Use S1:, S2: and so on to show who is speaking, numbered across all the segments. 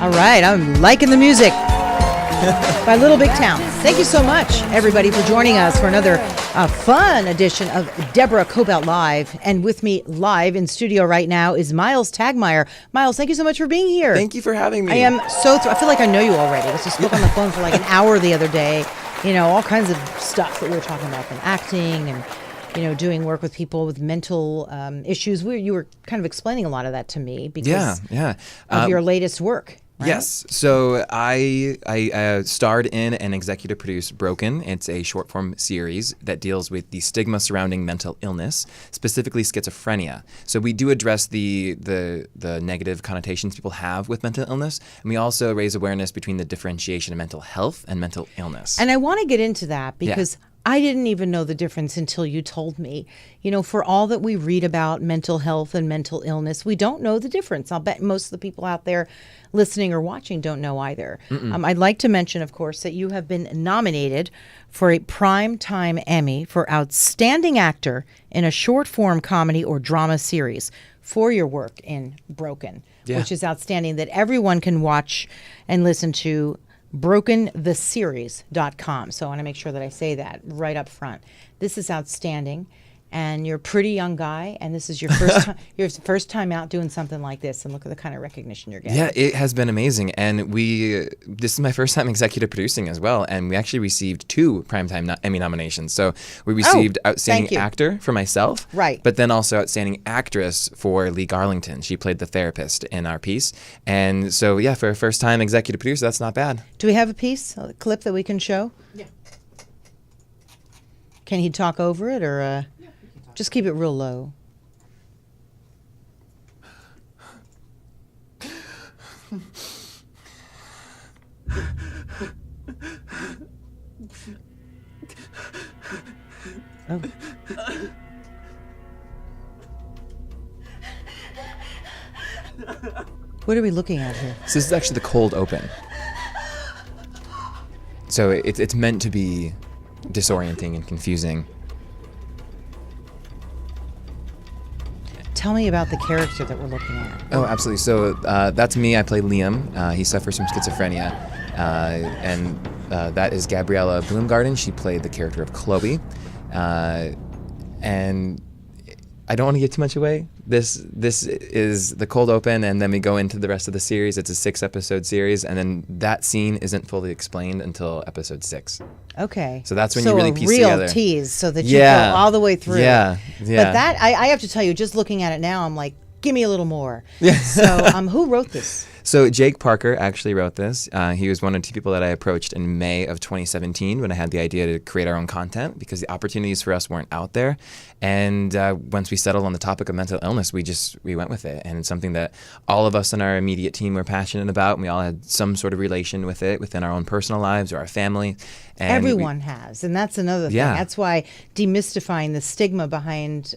S1: All right, I'm liking the music by Little Big Town. Thank you so much, everybody, for joining us for another fun edition of Deborah Kobylt Live. And with me live in studio right now is Miles Tagtmeyer. Miles, thank you so much for being here.
S2: Thank you for having me.
S1: I am so I feel like I know you already. I spoke on the phone for like an hour the other day. You know, all kinds of stuff that we were talking about, from acting and, you know, doing work with people with mental issues. You were kind of explaining a lot of that to me because of your latest work. Right?
S2: Yes. So I starred in and executive produced Broken. It's a short form series that deals with the stigma surrounding mental illness, specifically schizophrenia. So we do address the negative connotations people have with mental illness, and we also raise awareness between the differentiation of mental health and mental illness.
S1: And I want to get into that because I didn't even know the difference until you told me. You know, for all that we read about mental health and mental illness, we don't know the difference. I'll bet most of the people out there listening or watching don't know either. I'd like to mention, of course, that you have been nominated for a Primetime Emmy for Outstanding Actor in a Short-Form Comedy or Drama Series for your work in Broken, which is outstanding, that everyone can watch and listen to. BrokenTheSeries.com. So I want to make sure that I say that right up front. This is outstanding, and you're a pretty young guy, and this is your first time, your first time out doing something like this, and look at the kind of recognition you're getting.
S2: Yeah, it has been amazing, and this is my first time executive producing as well, and we actually received 2 Primetime Emmy nominations. So we received Outstanding Actor for myself, but then also Outstanding Actress for Lee Garlington. She played the therapist in our piece, and so yeah, for a first time executive producer, that's not bad.
S1: Do we have a piece, a clip that we can show?
S3: Yeah.
S1: Can he talk over it, or just keep it real low? Oh. What are we looking at here?
S2: So this is actually the cold open. So it's meant to be disorienting and confusing.
S1: Tell me about the character that we're looking at.
S2: Oh, absolutely. So that's me. I play Liam. He suffers from schizophrenia. And that is Gabriella Bloomgarden. She played the character of Chloe. And I don't want to give too much away. This is the cold open, and then we go into the rest of the series. It's a 6-episode series, and then that scene isn't fully explained until episode 6.
S1: Okay.
S2: So that's when you really piece together.
S1: So a real tease, so that you go all the way through.
S2: Yeah.
S1: But that, I have to tell you, just looking at it now, I'm like, give me a little more.
S2: Yeah.
S1: So who wrote this?
S2: So Jake Parker actually wrote this. He was one of 2 people that I approached in May of 2017 when I had the idea to create our own content, because the opportunities for us weren't out there. And once we settled on the topic of mental illness, we went with it. And it's something that all of us in our immediate team were passionate about, and we all had some sort of relation with it within our own personal lives or our family. And
S1: everyone has, and that's another thing. That's why demystifying the stigma behind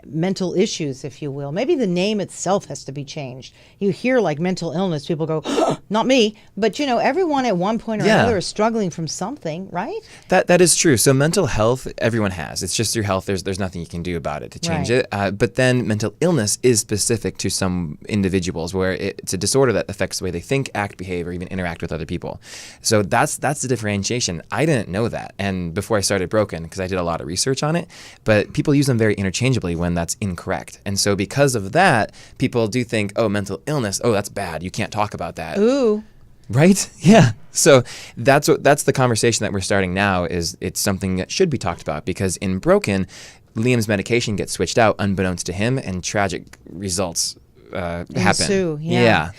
S1: mental issues, if you will. Maybe the name itself has to be changed. You hear like mental illness, people go, oh, not me. But you know, everyone at one point or another is struggling from something, right?
S2: That is true. So mental health, everyone has. It's just your health. There's nothing you can do about it to change it. But then mental illness is specific to some individuals, where it's a disorder that affects the way they think, act, behave, or even interact with other people. So that's the differentiation. I didn't know that, and before I started Broken, because I did a lot of research on it, but people use them very interchangeably when that's incorrect. And so because of that, people do think, oh, mental illness, oh, that's bad. You can't talk about that.
S1: Ooh.
S2: Right? Yeah. So that's the conversation that we're starting now. Is it's something that should be talked about, because in Broken, Liam's medication gets switched out unbeknownst to him, and tragic results happen.
S1: Yeah.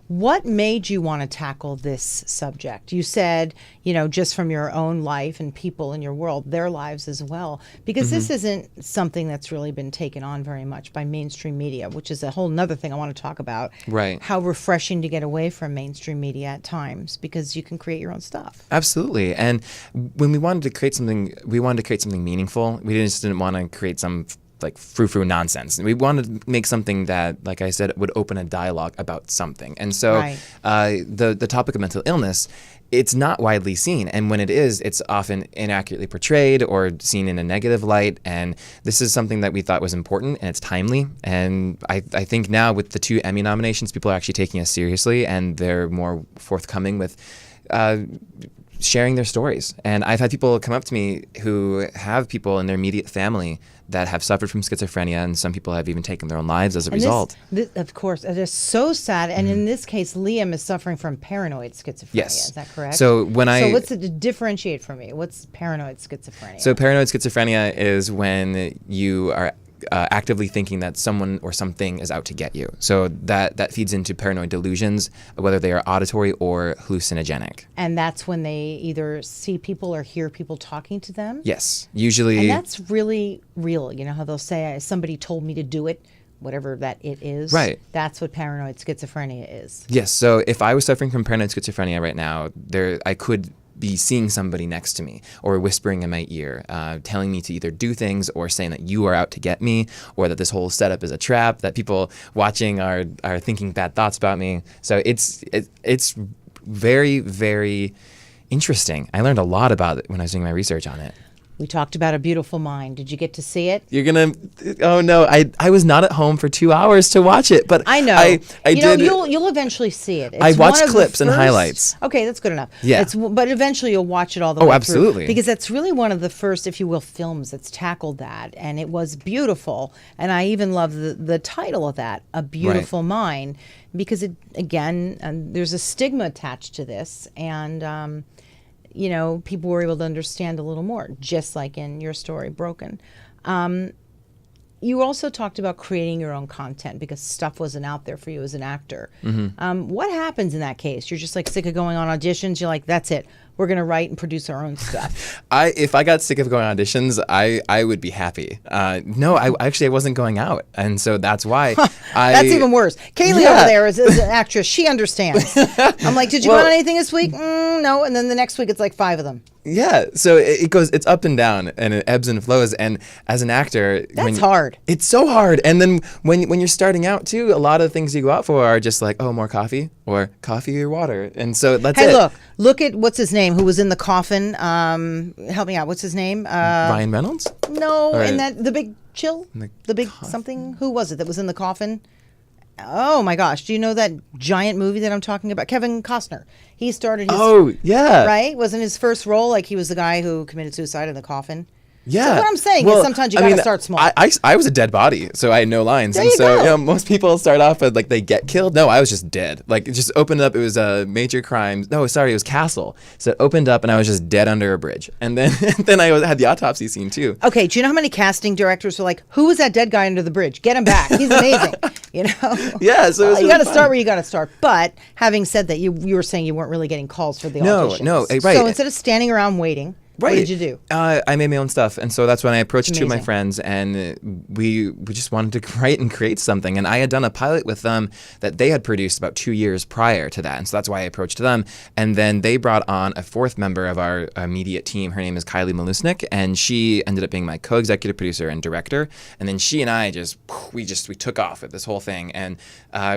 S1: What made you want to tackle this subject? You said, you know, just from your own life and people in your world, their lives as well, because this isn't something that's really been taken on very much by mainstream media, which is a whole nother thing I want to talk about.
S2: Right.
S1: How refreshing to get away from mainstream media at times, because you can create your own stuff.
S2: Absolutely. And when we wanted to create something, meaningful. We just didn't want to create some like frou-frou nonsense. We wanted to make something that, like I said, would open a dialogue about something. And so the topic of mental illness it's not widely seen. And when it is, it's often inaccurately portrayed or seen in a negative light. And this is something that we thought was important, and it's timely. And I think now with the 2 Emmy nominations, people are actually taking us seriously, and they're more forthcoming with sharing their stories. And I've had people come up to me who have people in their immediate family that have suffered from schizophrenia, and some people have even taken their own lives as a result.
S1: This, of course, it is so sad. And in this case, Liam is suffering from paranoid schizophrenia.
S2: Yes.
S1: Is that correct?
S2: So
S1: what's it differentiate for me? What's paranoid schizophrenia?
S2: So paranoid schizophrenia is when you are actively thinking that someone or something is out to get you. So that feeds into paranoid delusions, whether they are auditory or hallucinogenic.
S1: And that's when they either see people or hear people talking to them?
S2: Yes, usually.
S1: And that's really real. You know how they'll say, somebody told me to do it, whatever that it is.
S2: Right.
S1: That's what paranoid schizophrenia is.
S2: Yes, so if I was suffering from paranoid schizophrenia right now, I could be seeing somebody next to me or whispering in my ear, telling me to either do things or saying that you are out to get me, or that this whole setup is a trap, that people watching are thinking bad thoughts about me. So it's very, very interesting. I learned a lot about it when I was doing my research on it.
S1: We talked about A Beautiful Mind. Did you get to see it?
S2: Oh no, I was not at home for 2 hours to watch it, but
S1: I know.
S2: I did.
S1: You'll eventually see it.
S2: I watched clips and highlights.
S1: Okay, that's good enough.
S2: Yeah.
S1: But eventually you'll watch it all the way
S2: absolutely.
S1: through. Because that's really one of the first, if you will, films that's tackled that. And it was beautiful. And I even love the title of that, A Beautiful Mind, because it, again, there's a stigma attached to this. And, people were able to understand a little more, just like in your story, Broken. You also talked about creating your own content because stuff wasn't out there for you as an actor. Mm-hmm. What happens in that case? You're just like sick of going on auditions. You're like, that's it. We're going to write and produce our own stuff.
S2: If I got sick of going on auditions, I would be happy. No, I wasn't going out. And so that's why.
S1: That's even worse. Kaylee over there is an actress. She understands. I'm like, did you go on anything this week? No. And then the next week it's like 5 of them.
S2: Yeah, so it's up and down, and it ebbs and flows. And as an actor,
S1: that's hard.
S2: It's so hard. And then when you're starting out too, a lot of things you go out for are just like, oh, more coffee or water. And so that's it.
S1: Hey, look at what's his name who was in the coffin. Help me out. What's his name?
S2: Ryan Reynolds?
S1: No, and the big chill, the big something. Who was it that was in the coffin? Oh my gosh! Do you know that giant movie that I'm talking about? Kevin Costner. He started his.
S2: Oh yeah.
S1: Right? Wasn't his first role like he was the guy who committed suicide in the coffin?
S2: Yeah.
S1: So what I'm saying is sometimes you got to start small.
S2: I was a dead body, so I had no lines.
S1: There you go.
S2: Most people start off with like they get killed. No, I was just dead. Like it just opened up. It was a major crime. No, sorry, it was Castle. So it opened up and I was just dead under a bridge. And then I had the autopsy scene too.
S1: Okay, do you know how many casting directors were like, "Who was that dead guy under the bridge? Get him back. He's amazing."
S2: Yeah. So
S1: you got to start where you got to start. But having said that, you were saying you weren't really getting calls for the auditions.
S2: No, right.
S1: So instead of standing around waiting. Right. What did you do?
S2: I made my own stuff, and so that's when I approached 2 of my friends, and we just wanted to write and create something. And I had done a pilot with them that they had produced about 2 years prior to that, and so that's why I approached them. And then they brought on a 4th member of our immediate team. Her name is Kylie Malusnik, and she ended up being my co-executive producer and director. And then she and I we took off with this whole thing, and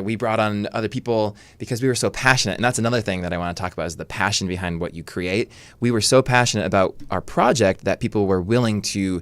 S2: we brought on other people because we were so passionate. And that's another thing that I want to talk about is the passion behind what you create. We were so passionate about our project that people were willing to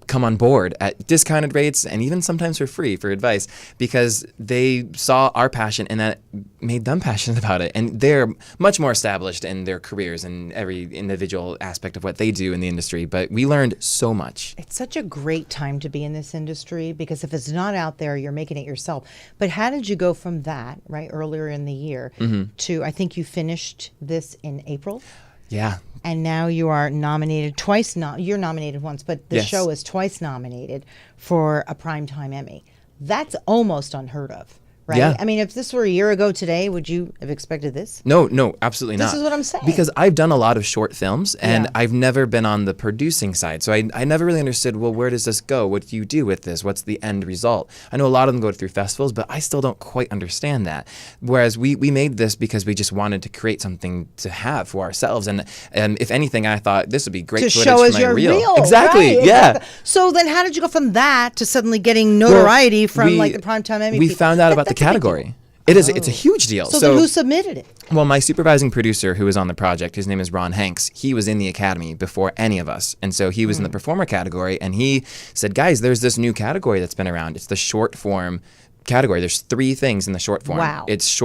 S2: come on board at discounted rates and even sometimes for free for advice because they saw our passion and that made them passionate about it. And they're much more established in their careers and every individual aspect of what they do in the industry. But we learned so much.
S1: It's such a great time to be in this industry because if it's not out there, you're making it yourself. But how did you go from that, right, earlier in the year to, I think you finished this in April?
S2: Yeah.
S1: And now you are nominated twice. You're nominated once, but the show is twice nominated for a Primetime Emmy. That's almost unheard of, right?
S2: Yeah.
S1: I mean, if this were a year ago today, would you have expected this?
S2: No, absolutely not.
S1: This is what I'm saying.
S2: Because I've done a lot of short films, and I've never been on the producing side. So I never really understood, well, where does this go? What do you do with this? What's the end result? I know a lot of them go through festivals, but I still don't quite understand that. Whereas we made this because we just wanted to create something to have for ourselves. And if anything, I thought this would be great
S1: to
S2: footage
S1: show
S2: for
S1: as
S2: my
S1: your
S2: reel. Exactly,
S1: right,
S2: yeah.
S1: Exactly. So then how did you go from that to suddenly getting notoriety from like the Primetime Emmy
S2: We
S1: people?
S2: found out about the category. It is. It's a huge deal.
S1: So then who submitted it?
S2: Well, my supervising producer who was on the project, his name is Ron Hanks, he was in the Academy before any of us. And so he was in the performer category, and he said, guys, there's this new category that's been around. It's the short form category. There's 3 things in the short form.
S1: Wow.
S2: It's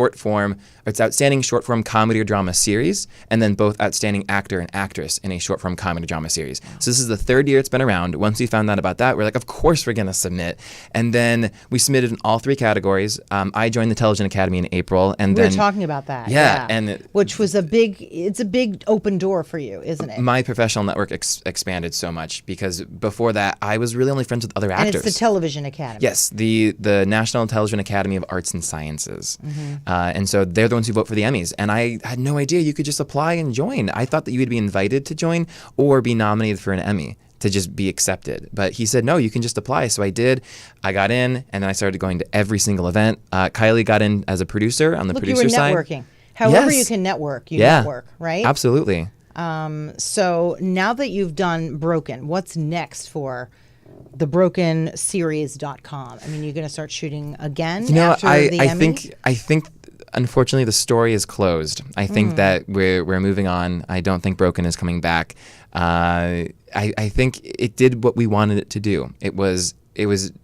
S2: outstanding short form comedy or drama series, and then both outstanding actor and actress in a short form comedy drama series. Wow. So this is the 3rd year it's been around. Once we found out about that, we're like, of course we're going to submit. And then we submitted in all 3 categories. I joined the Television Academy in April, and
S1: we were talking about that.
S2: Yeah, and
S1: which was a big open door for you, isn't it?
S2: My professional network expanded so much, because before that I was really only friends with other actors.
S1: And it's the Television Academy.
S2: Yes, the National Television Academy of Arts and Sciences. And so they're the ones who vote for the Emmys. And I had no idea you could just apply and join. I thought that you would be invited to join or be nominated for an Emmy to just be accepted. But he said, no, you can just apply. So I did. I got in, and then I started going to every single event. Kylie got in as a producer on the producer side.
S1: You were networking. However you can network, network, right?
S2: Absolutely.
S1: So now that you've done Broken, what's next for thebrokenseries.com? I mean, you're going to start shooting again after the Emmys?
S2: I think unfortunately the story is closed. I think that we're moving on. I don't think Broken is coming back. I think it did what we wanted it to do. It was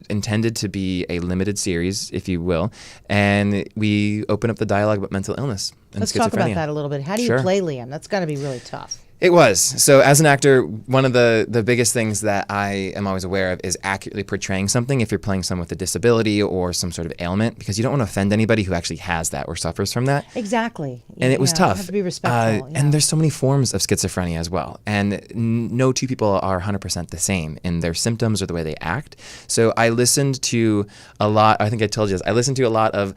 S2: intended to be a limited series, if you will, and we open up the dialogue about mental illness and
S1: Let's
S2: schizophrenia.
S1: talk about that a little bit. How do you play Liam? That's got to be really tough.
S2: It was. So as an actor, one of the biggest things that I am always aware of is accurately portraying something if you're playing someone with a disability or some sort of ailment, because you don't want to offend anybody who actually has that or suffers from that.
S1: Exactly.
S2: And it was tough.
S1: You have to be respectful.
S2: And there's so many forms of schizophrenia as well. And no 2 people are 100% the same in their symptoms or the way they act. So I listened to a lot, I think I told you this, I listened to a lot of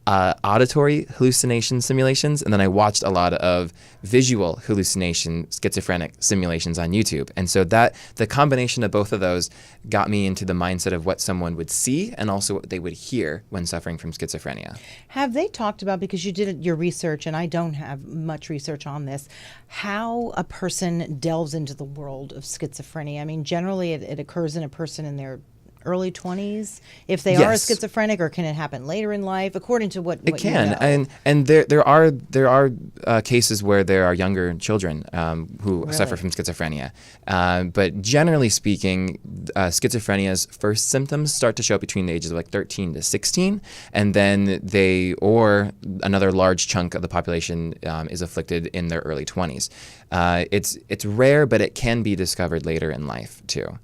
S2: auditory hallucination simulations, and then I watched a lot of visual hallucination schizophrenic simulations on YouTube. And so that the combination of both of those got me into the mindset of what someone would see and also what they would hear when suffering from schizophrenia.
S1: Have they talked about, because you did your research and I don't have much research on this, how a person delves into the world of schizophrenia? I mean, generally it occurs in a person in their early 20s, if they are a schizophrenic, or can it happen later in life, according to what
S2: it can?
S1: You know?
S2: And there are cases where there are younger children who suffer from schizophrenia, but generally speaking, schizophrenia's first symptoms start to show up between the ages of like 13 to 16, and then another large chunk of the population is afflicted in their early 20s. It's rare, but it can be discovered later in life too.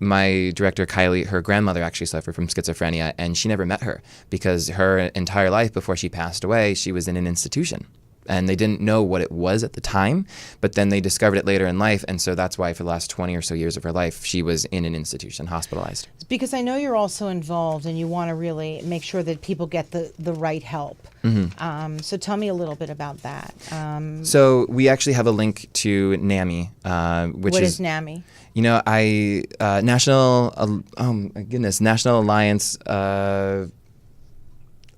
S2: My director Kylie, her grandmother actually suffered from schizophrenia, and she never met her because her entire life before she passed away, she was in an institution. And they didn't know what it was at the time, but then they discovered it later in life, and so that's why for the last 20 or so years of her life, she was in an institution, hospitalized.
S1: Because I know you're also involved, and you want to really make sure that people get the right help. So tell me a little bit about that.
S2: So we actually have a link to NAMI, which
S1: what is NAMI?
S2: You know, National Alliance.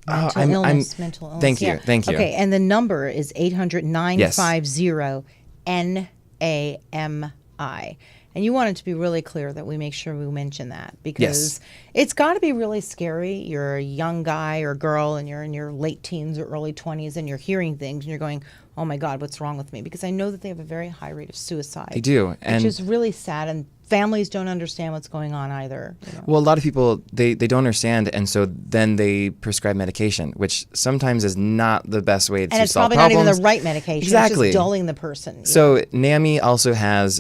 S1: Mental illness.
S2: Thank you.
S1: Okay, and the number is 800-950-NAMI. And you want it to be really clear that we make sure we mention that, because it's got to be really scary. You're a young guy or girl, and you're in your late teens or early 20s, and you're hearing things, and you're going, oh my God, what's wrong with me? Because I know that they have a very high rate of suicide.
S2: They do.
S1: Which is really sad, and families don't understand what's going on either. You know?
S2: Well, a lot of people, they don't understand, and so then they prescribe medication, which sometimes is not the best way to solve problems.
S1: And it's probably not even the right medication.
S2: Exactly.
S1: It's just dulling the person.
S2: So NAMI also has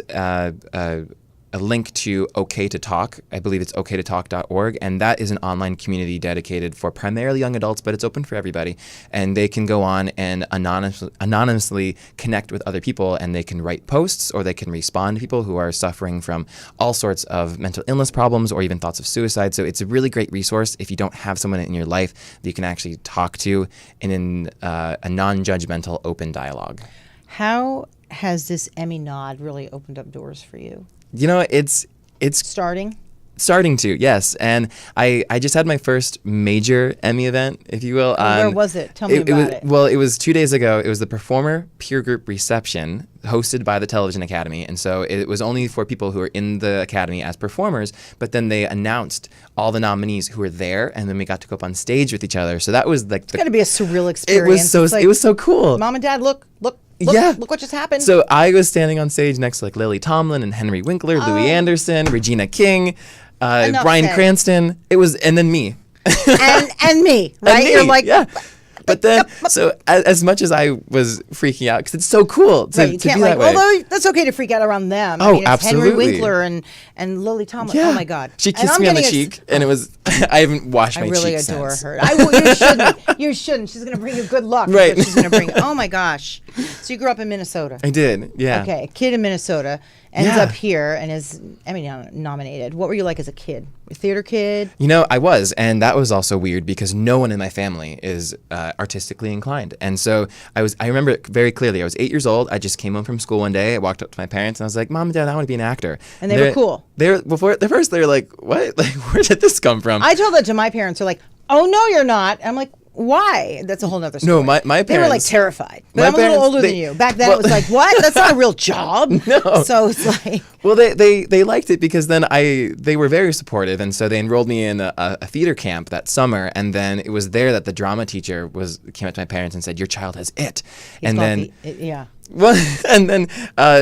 S2: a link to OK to Talk. I believe it's oktotalk.org, and that is an online community dedicated for primarily young adults, but it's open for everybody. And they can go on and anonymously connect with other people, and they can write posts, or they can respond to people who are suffering from all sorts of mental illness problems or even thoughts of suicide. So it's a really great resource if you don't have someone in your life that you can actually talk to in a non-judgmental, open dialogue.
S1: How has this Emmy nod really opened up doors for you?
S2: You know, it's
S1: starting
S2: Starting to, yes. And I just had my first major Emmy event, if you will.
S1: Where was it? Tell me about it.
S2: Well, it was 2 days ago. It was the Performer Peer Group Reception hosted by the Television Academy. And so it was only for people who were in the Academy as performers, but then they announced all the nominees who were there, and then we got to go up on stage with each other. So that was like...
S1: It's got to be a surreal experience.
S2: It was so cool.
S1: Mom and Dad, look
S2: Yeah.
S1: Look what just happened.
S2: So I was standing on stage next to like Lily Tomlin and Henry Winkler, Louis Anderson, Regina King, Bryan Cranston. And then me.
S1: and me, right?
S2: And me,
S1: You're like...
S2: Yeah. But then, so as much as I was freaking out, because it's so cool to be that way.
S1: Although that's okay to freak out around them.
S2: Oh, absolutely.
S1: Henry Winkler and Lily Tomlin.
S2: Yeah.
S1: Oh my God.
S2: She kissed me on the cheek, and it was, I haven't washed my cheek since.
S1: I really adore her. You shouldn't. You shouldn't. She's going to bring you good luck.
S2: Right.
S1: She's going to bring, oh my gosh. So you grew up in Minnesota.
S2: I did, yeah.
S1: Okay, a kid in Minnesota ends up here and is Emmy nominated. What were you like as a kid? A theater kid?
S2: You know, I was, and that was also weird because no one in my family is artistically inclined. And so I remember it very clearly. I was 8 years old. I just came home from school one day. I walked up to my parents and I was like, Mom and Dad, I want to be an actor.
S1: And they were cool.
S2: At first they were like, what? Like, where did this come from?
S1: I told that to my parents. They're like, oh, no, you're not. I'm like, why? That's a whole nother story.
S2: No, my parents...
S1: They were like terrified. But I'm a little older than you. Back then it was like, what? That's not a real job.
S2: No.
S1: So it's like...
S2: Well, they liked it because then they were very supportive. And so they enrolled me in a theater camp that summer. And then it was there that the drama teacher came up to my parents and said, your child has it.
S1: Yeah.
S2: Well, and then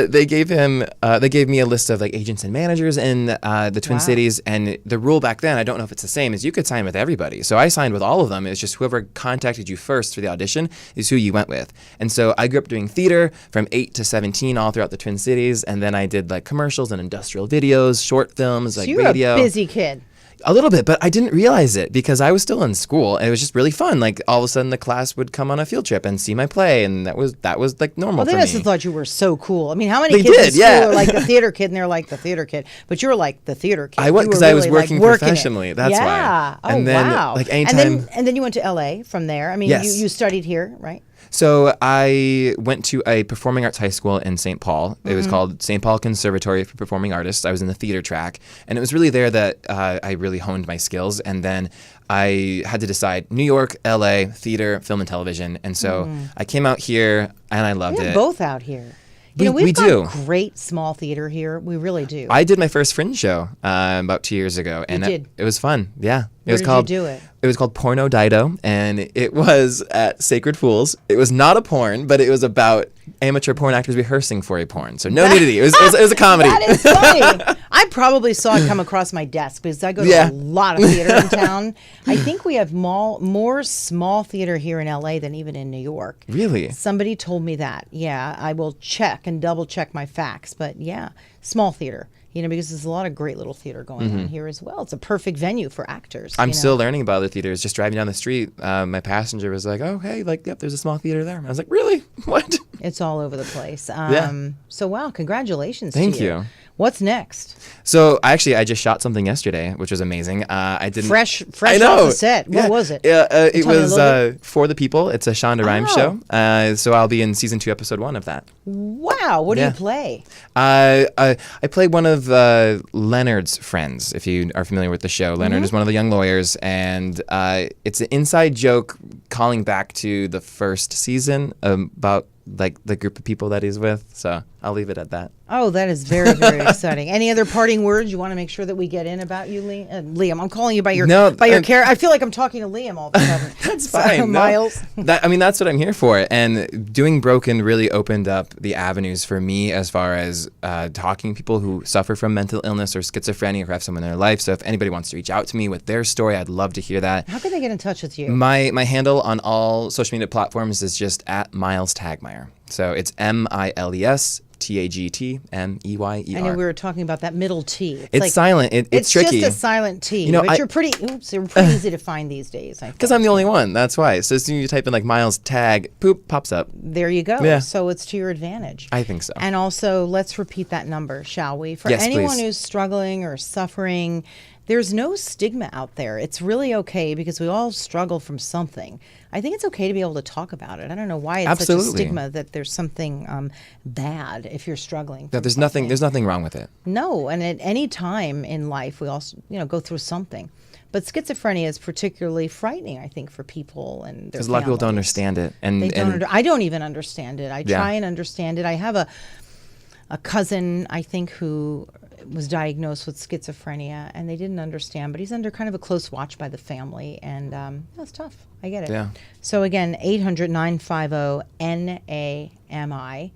S2: they gave me a list of like agents and managers in the Twin Cities, and the rule back then, I don't know if it's the same, is you could sign with everybody. So I signed with all of them. It's just whoever contacted you first for the audition is who you went with. And so I grew up doing theater from 8 to 17 all throughout the Twin Cities, and then I did like commercials and industrial videos, short films, like
S1: radio.
S2: You were
S1: a busy kid.
S2: A little bit, but I didn't realize it because I was still in school, and it was just really fun. Like all of a sudden, the class would come on a field trip and see my play, and that was like normal for me.
S1: They must have thought you were so cool. I mean, how many kids in school are like the theater kid, and they're like the theater kid, but you were like the theater kid.
S2: I was because I was working professionally. That's why.
S1: Yeah. Oh,
S2: and then,
S1: wow.
S2: Like anytime.
S1: And then you went to LA from there. I mean,
S2: yes.
S1: you studied here, right?
S2: So I went to a performing arts high school in St. Paul. It was called St. Paul Conservatory for Performing Artists. I was in the theater track, and it was really there that I really honed my skills. And then I had to decide New York, LA, theater, film, and television. And so I came out here, and I loved it.
S1: Both out here. We've got great small theater here. We really do.
S2: I did my first Fringe show about 2 years ago, and it was fun. Yeah,
S1: Where did you do it?
S2: It was called Porno Dido, and it was at Sacred Fools. It was not a porn, but it was about amateur porn actors rehearsing for a porn. So no nudity. It was a comedy.
S1: That is funny. I probably saw it come across my desk because I go to a lot of theater in town. I think we have more small theater here in LA than even in New York.
S2: Really?
S1: Somebody told me that. Yeah, I will check and double check my facts. But yeah, small theater. Because there's a lot of great little theater going on here as well. It's a perfect venue for actors.
S2: I'm still learning about other theaters. Just driving down the street, my passenger was like, "Oh, hey, yep, there's a small theater there." And I was like, "Really? What?"
S1: It's all over the place. So wow, congratulations!
S2: Thank you.
S1: What's next?
S2: So I just shot something yesterday, which was amazing. I didn't
S1: fresh off the set. What was it?
S2: It was For the People. It's a Shonda Rhimes show. So I'll be in season 2, episode 1 of that.
S1: Wow, what do you play?
S2: I play one of Leonard's friends. If you are familiar with the show, Leonard is one of the young lawyers, and it's an inside joke calling back to the first season about like the group of people that he's with. So I'll leave it at that.
S1: Oh, that is very, very exciting. Any other parting words you want to make sure that we get in about you, Liam? I'm calling you by your character. I feel like I'm talking to Liam all the time.
S2: That's fine.
S1: Miles.
S2: That's what I'm here for. And doing Broken really opened up the avenues for me as far as talking to people who suffer from mental illness or schizophrenia or have someone in their life. So if anybody wants to reach out to me with their story, I'd love to hear that.
S1: How can they get in touch with you?
S2: My handle on all social media platforms is just at Miles Tagtmeyer. So it's MILES TAGTMEYER.
S1: And we were talking about that middle T.
S2: It's silent. It's tricky.
S1: It's just a silent T. But you're pretty easy to find these days.
S2: Because I'm the only one. That's why. So as soon as you type in like Miles Tag, poop, pops up.
S1: There you go.
S2: Yeah.
S1: So it's to your advantage.
S2: I think so.
S1: And also, let's repeat that number, shall we? For anyone who's struggling or suffering there's no stigma out there. It's really okay because we all struggle from something. I think it's okay to be able to talk about it. I don't know why it's such a stigma that there's something bad if you're struggling.
S2: No, there's nothing wrong with it.
S1: No, and at any time in life, we all go through something. But schizophrenia is particularly frightening, I think, for people and their
S2: because a lot of people don't understand it,
S1: I don't even understand it. I try and understand it. I have a cousin, I think, who was diagnosed with schizophrenia, and they didn't understand, but he's under kind of a close watch by the family, and that's tough. I get it.
S2: Yeah.
S1: So again, 800-950-NAMI,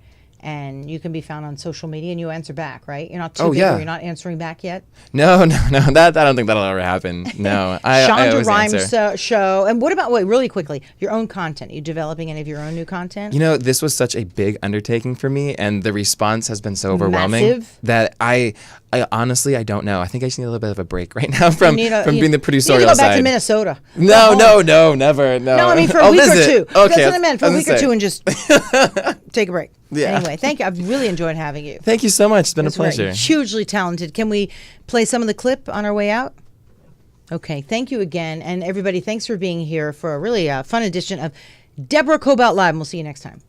S1: and you can be found on social media, and you answer back, right? You're not too big, or you're not answering back yet?
S2: No. That I don't think that'll ever happen. No. I
S1: Shonda
S2: always
S1: Rhimes show. And what about, really quickly, your own content? Are you developing any of your own new content?
S2: This was such a big undertaking for me, and the response has been so overwhelming that I honestly, I don't know. I think I just need a little bit of a break right now from being the producerial side.
S1: You need to go back to Minnesota.
S2: No, never. No,
S1: I mean, for a week or two.
S2: Okay,
S1: that's what I meant. For a week or two and just take a break.
S2: Yeah.
S1: Anyway, thank you. I've really enjoyed having you.
S2: Thank you so much. It's been a pleasure.
S1: Hugely talented. Can we play some of the clip on our way out? Okay. Thank you again. And everybody, thanks for being here for a really fun edition of Deborah Kobylt Live. And we'll see you next time.